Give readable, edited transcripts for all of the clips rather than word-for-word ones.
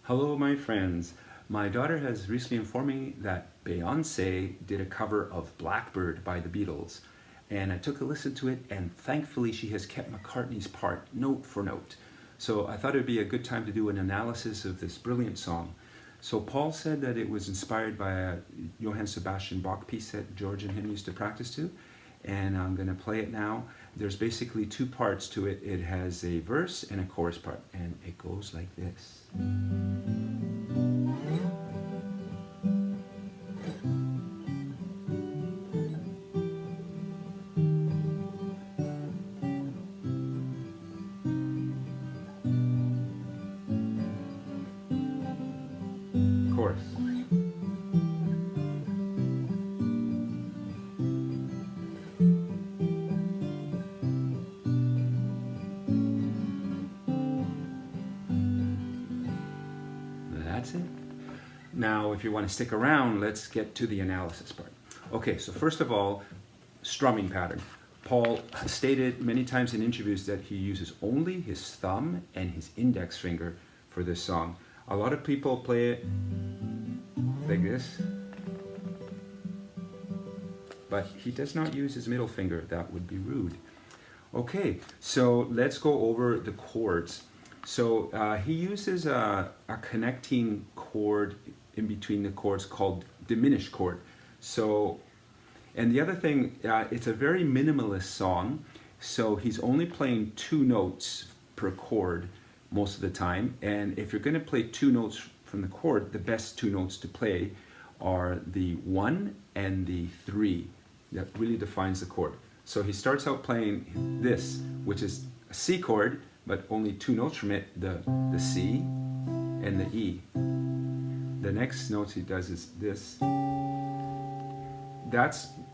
Hello, my friends. My daughter has recently informed me that Beyonce did a cover of Blackbird by the Beatles, and I took a listen to it, and thankfully she has kept McCartney's part note for note. So I thought it would be a good time to do an analysis of this brilliant song. So Paul said that it was inspired by a Johann Sebastian Bach piece that George and him used to practice to, and I'm going to play it now. There's basically two parts to it. It has a verse and a chorus part, and it goes like this. Chorus. That's it. Now, if you want to stick around, let's get to the analysis part. Okay, so first of all, strumming pattern. Paul has stated many times in interviews that he uses only his thumb and his index finger for this song. A lot of people play it like this, but he does not use his middle finger. That would be rude. Okay, so let's go over the chords. So he uses a connecting chord in between the chords called diminished chord. So, and the other thing, it's a very minimalist song. So he's only playing two notes per chord most of the time. And if you're going to play two notes from the chord, the best two notes to play are the 1 and the 3. That really defines the chord. So he starts out playing this, which is a C chord, but only two notes from it, the C and the E. The next notes he does is this.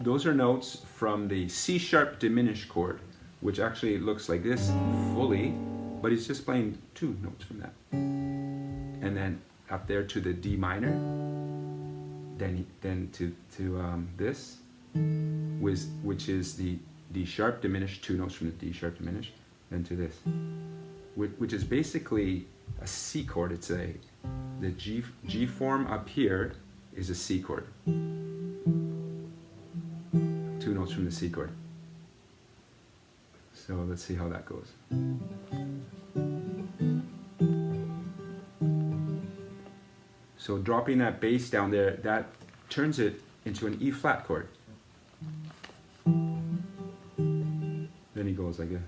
Those are notes from the C sharp diminished chord, which actually looks like this fully, but he's just playing two notes from that. And then up there to the D minor, then to this, which is the D sharp diminished, two notes from the D sharp diminished, then to this, which is basically a C chord. It's the G form up here is a C chord. Two notes from the C chord. So let's see how that goes. So dropping that bass down there, that turns it into an E flat chord. Then he goes like this.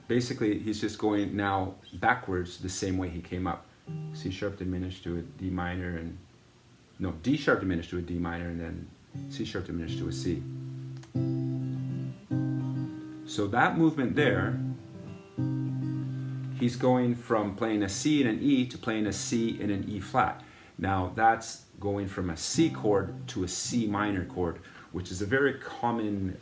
Basically, he's just going now backwards the same way he came up. C sharp diminished to a D minor, and no, D sharp diminished to a D minor, and then C sharp diminished to a C. So that movement there, he's going from playing a C and an E to playing a C and an E flat. Now that's going from a C chord to a C minor chord, which is a very common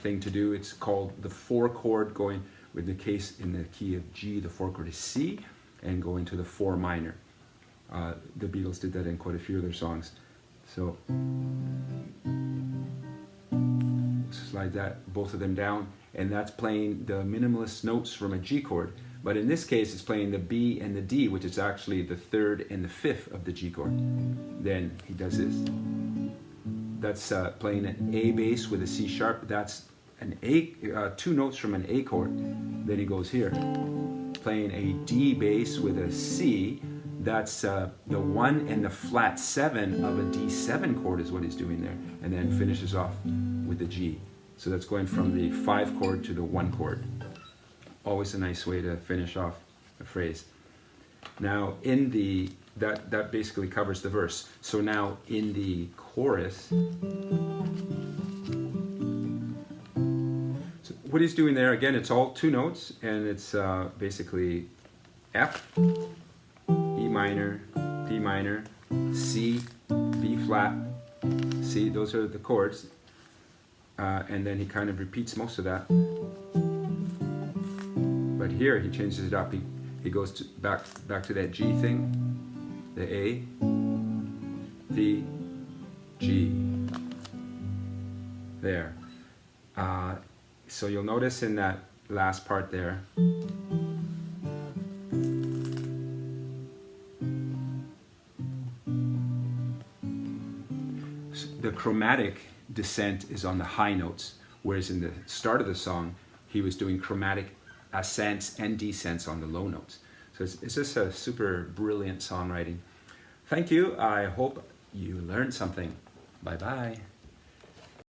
thing to do. It's called the 4 chord, going with the case in the key of G, the 4 chord is C, and going to the 4 minor. The Beatles did that in quite a few of their songs. So slide that, both of them down, and that's playing the minimalist notes from a G chord. But in this case, it's playing the B and the D, which is actually the 3rd and the 5th of the G chord. Then he does this. That's playing an A bass with a C sharp. That's an two notes from an A chord. Then he goes here, playing a D bass with a C. That's the 1 and the flat 7 of a D7 chord is what he's doing there. And then finishes off with the G. So that's going from the 5 chord to the 1 chord. Always a nice way to finish off a phrase. Now in the that basically covers the verse. So now in the chorus, so what he's doing there, again, it's all two notes, and it's basically F, E minor, D minor, C, B flat, C. Those are the chords, and then he kind of repeats most of that. But here he changes it up. He goes back to that G thing, the A, D, G. There. So you'll notice in that last part there, The chromatic descent is on the high notes, whereas in the start of the song, he was doing chromatic ascents and descents on the low notes. So it's just a super brilliant songwriting. Thank you. I hope you learned something. Bye-bye.